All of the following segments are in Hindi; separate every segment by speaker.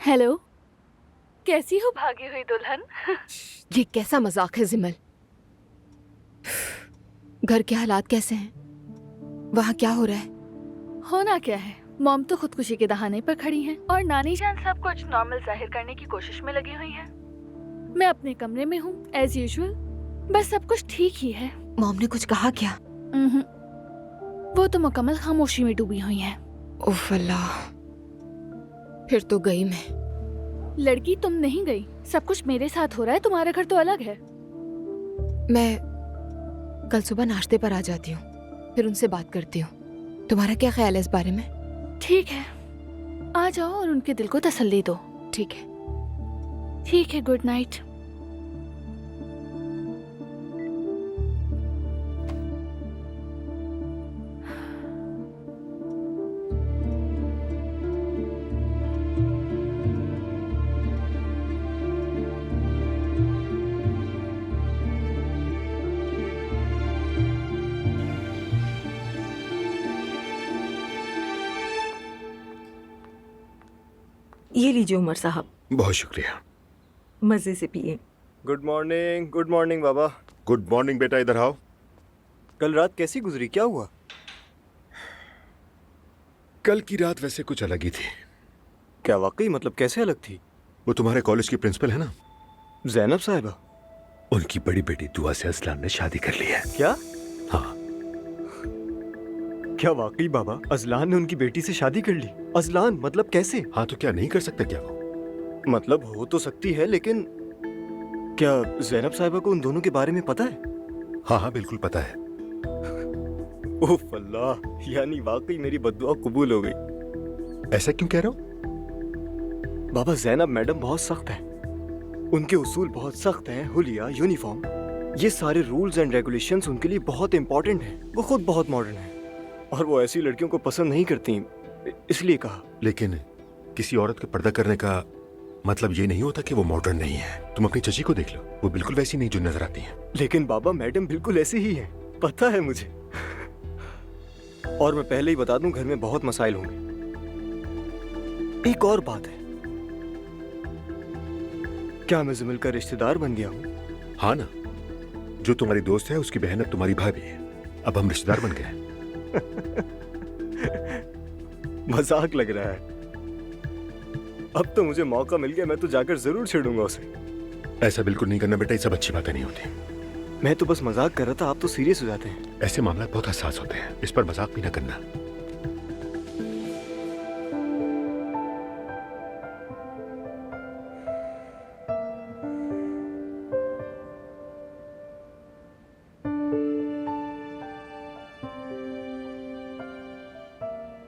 Speaker 1: हेलो, कैसी हो भागी हुई दुल्हन?
Speaker 2: ये कैसा मजाक है जिमल? घर के हालात कैसे हैं? वहाँ क्या हो रहा है?
Speaker 1: होना क्या है, मॉम तो खुदकुशी के दहाने पर खड़ी हैं और नानी जान सब कुछ नॉर्मल जाहिर करने की कोशिश में लगी हुई हैं। मैं अपने कमरे में हूँ एज यूजुअल, बस सब कुछ ठीक ही है।
Speaker 2: मॉम ने कुछ कहा क्या?
Speaker 1: वो तो मुकम्मल खामोशी में डूबी हुई हैं।
Speaker 2: उफ अल्लाह, फिर तो गई मैं।
Speaker 1: लड़की तुम नहीं गई, सब कुछ मेरे साथ हो रहा है, तुम्हारा घर तो अलग है।
Speaker 2: मैं कल सुबह नाश्ते पर आ जाती हूँ, फिर उनसे बात करती हूँ। तुम्हारा क्या ख्याल है इस बारे में?
Speaker 1: ठीक है, आ जाओ और उनके दिल को तसल्ली दो।
Speaker 2: ठीक है।
Speaker 1: ठीक है, गुड नाइट।
Speaker 3: ये लीजिए उमर साहब,
Speaker 4: बहुत शुक्रिया।
Speaker 3: मज़े से पिए।
Speaker 5: गुड मॉर्निंग बाबा।
Speaker 4: गुड मॉर्निंग बेटा, इधर आओ।
Speaker 5: कल रात कैसी गुजरी, क्या हुआ?
Speaker 4: कल की रात वैसे कुछ अलग ही थी।
Speaker 5: क्या वाकई? मतलब कैसे अलग थी?
Speaker 4: वो तुम्हारे कॉलेज की प्रिंसिपल है ना,
Speaker 5: जैनब साहिबा,
Speaker 4: उनकी बड़ी बेटी दुआ से असलान ने शादी कर ली है।
Speaker 5: क्या?
Speaker 4: हाँ।
Speaker 5: क्या वाकई बाबा, अजलान ने उनकी बेटी से शादी कर ली? अजलान मतलब कैसे?
Speaker 4: हाँ तो क्या नहीं कर सकते क्या वो?
Speaker 5: मतलब हो तो सकती है, लेकिन क्या जैनब साहिबा को उन दोनों के बारे में पता है?
Speaker 4: हाँ हाँ बिल्कुल पता है।
Speaker 5: ओह अल्लाह, यानी वाकई मेरी बद्दुआ कबूल हो गई।
Speaker 4: ऐसा क्यों कह रहे हो?
Speaker 5: बाबा जैनब मैडम बहुत सख्त है, उनके उसूल बहुत सख्त हैं। हुलिया, यूनिफॉर्म, ये सारे रूल्स एंड रेगुलेशंस उनके लिए बहुत इंपॉर्टेंट हैं। वो खुद बहुत मॉडर्न है और वो ऐसी लड़कियों को पसंद नहीं करती, इसलिए कहा।
Speaker 4: लेकिन किसी औरत के पर्दा करने का मतलब ये नहीं होता कि वो मॉडर्न नहीं है। तुम अपनी चची को देख लो, वो बिल्कुल वैसी नहीं जो नजर आती है।
Speaker 5: लेकिन बाबा मैडम बिल्कुल ऐसे ही हैं, पता है मुझे। और मैं पहले ही बता दूं, घर में बहुत मसाइल होंगे। एक और बात है, क्या मैं जमील का रिश्तेदार बन गया हूँ?
Speaker 4: हाँ ना, जो तुम्हारी दोस्त है उसकी बहन अब तुम्हारी भाभी है। अब हम रिश्तेदार बन गए।
Speaker 5: मजाक लग रहा है। अब तो मुझे मौका मिल गया, मैं तो जाकर जरूर छेड़ूंगा उसे।
Speaker 4: ऐसा बिल्कुल नहीं करना बेटा, ये सब अच्छी बातें नहीं होती।
Speaker 5: मैं तो बस मजाक कर रहा था, आप तो सीरियस हो जाते हैं।
Speaker 4: ऐसे मामला बहुत हसास होते हैं, इस पर मजाक भी ना करना।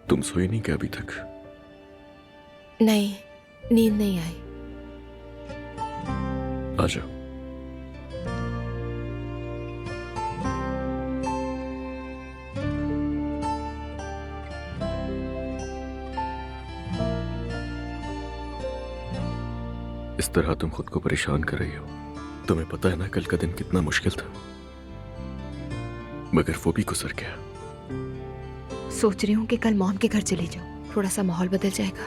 Speaker 6: तुम सोई नहीं क्या अभी तक?
Speaker 2: नहीं, नींद नहीं आई।
Speaker 6: आ जाओ। इस तरह तुम खुद को परेशान कर रही हो। तुम्हें पता है ना कल का दिन कितना मुश्किल था, मगर वो भी गुजर गया।
Speaker 2: सोच रही हूँ कि कल मॉम के घर चली जाऊँ, थोड़ा सा माहौल बदल जाएगा।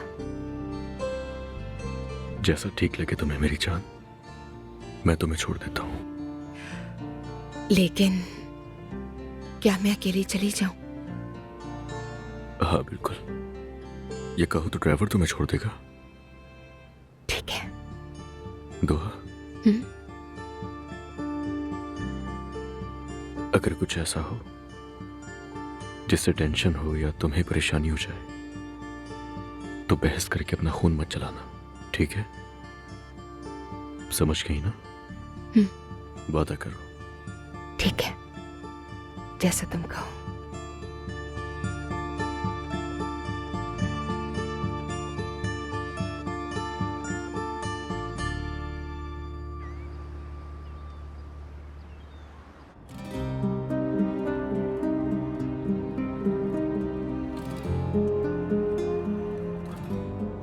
Speaker 6: जैसा ठीक लगे तुम्हें मेरी जान, मैं तुम्हें छोड़ देता हूँ।
Speaker 2: लेकिन क्या मैं अकेली चली जाऊँ?
Speaker 6: हाँ बिल्कुल, ये कहो तो ड्राइवर तुम्हें छोड़ देगा।
Speaker 2: ठीक है।
Speaker 6: दुआ, अगर कुछ ऐसा हो जिससे टेंशन हो या तुम्हें परेशानी हो जाए तो बहस करके अपना खून मत जलाना, ठीक है? समझ गई ना? वादा करो।
Speaker 2: ठीक है, जैसा तुम कहो।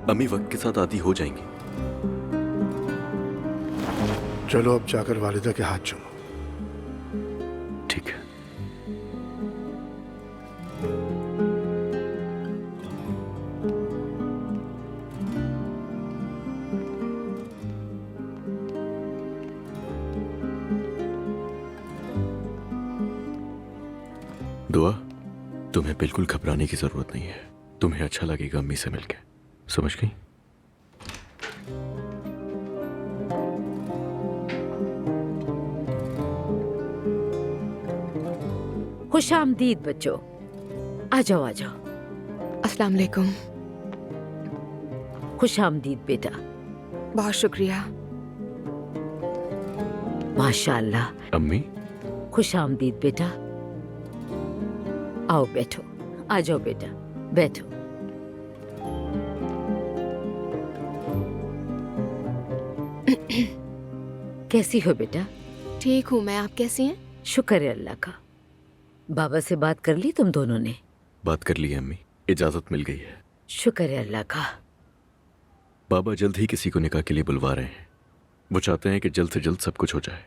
Speaker 6: अम्मी वक्त के साथ आदी हो जाएंगी।
Speaker 7: चलो अब जाकर वालिदा के हाथ चूमो।
Speaker 6: ठीक है। दुआ, तुम्हें बिल्कुल घबराने की जरूरत नहीं है। तुम्हें अच्छा लगेगा अम्मी से मिलके, समझ गई?
Speaker 8: खुशामदीद बच्चों, आ जाओ आ जाओ।
Speaker 2: अस्सलाम वालेकुम।
Speaker 8: खुशामदीद बेटा।
Speaker 2: बहुत शुक्रिया।
Speaker 8: माशाअल्लाह।
Speaker 6: अम्मी,
Speaker 8: खुशामदीद बेटा। आओ बैठो, आ जाओ बेटा, बैठो। कैसी हो बेटा?
Speaker 2: ठीक हूँ मैं, आप कैसी हैं?
Speaker 8: शुक्र है अल्लाह का। बाबा से बात कर ली तुम दोनों ने?
Speaker 6: बात कर ली है अम्मी, इजाजत मिल गई है।
Speaker 8: शुक्र है अल्लाह का।
Speaker 6: बाबा जल्द ही किसी को निकाह के लिए बुलवा रहे हैं। वो चाहते हैं कि जल्द से जल्द सब कुछ हो जाए।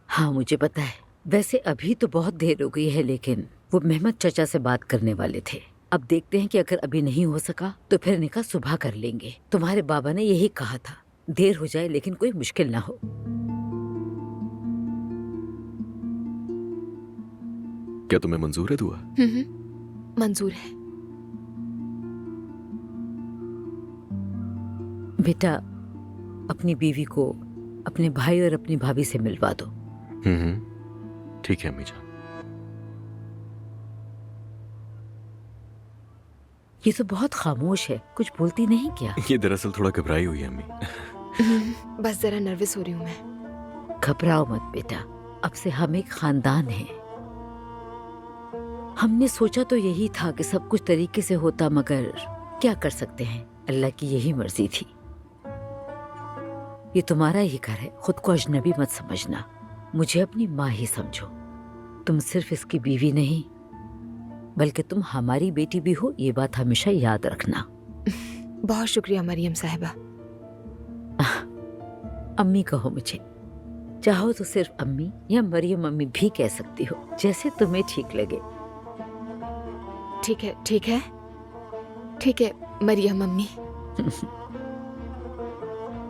Speaker 8: हाँ मुझे पता है। वैसे अभी तो बहुत देर हो गई है, लेकिन वो मेहमद चाचा से बात करने वाले थे। अब देखते हैं कि अगर अभी नहीं हो सका तो फिर निकाह सुबह कर लेंगे। तुम्हारे बाबा ने यही कहा था, देर हो जाए लेकिन कोई मुश्किल ना हो।
Speaker 6: क्या तुम्हें मंजूर है दुआ?
Speaker 2: मंजूर है।
Speaker 8: बेटा, अपनी बीवी को अपने भाई और अपनी भाभी से मिलवा दो।
Speaker 6: ठीक है अम्मी जान।
Speaker 8: ये तो बहुत खामोश है, कुछ बोलती नहीं क्या?
Speaker 6: ये दरअसल थोड़ा घबराई हुई है अम्मी।
Speaker 2: बस जरा नर्वस हो रही हूँ मैं।
Speaker 8: घबराओ मत बेटा, अब से हम एक खानदान हैं। हमने सोचा तो यही था कि सब कुछ तरीके से होता, मगर क्या कर सकते हैं, अल्लाह की यही मर्जी थी। ये तुम्हारा ही घर है, खुद को अजनबी मत समझना। मुझे अपनी माँ ही समझो। तुम सिर्फ इसकी बीवी नहीं बल्कि तुम हमारी बेटी भी हो, ये बात हमेशा याद रखना।
Speaker 2: बहुत शुक्रिया मरियम साहिबा।
Speaker 8: अम्मी कहो मुझे, चाहो तो सिर्फ अम्मी या मरियम अम्मी भी कह सकती हो, जैसे तुम्हें ठीक लगे।
Speaker 2: ठीक है ठीक है ठीक है मरियम अम्मी।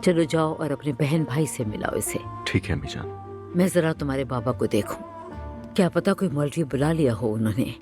Speaker 8: चलो जाओ और अपने बहन भाई से मिलाओ इसे।
Speaker 6: ठीक है अम्मी जान।
Speaker 8: मैं जरा तुम्हारे बाबा को देखूं, क्या पता कोई मौलवी बुला लिया हो उन्होंने।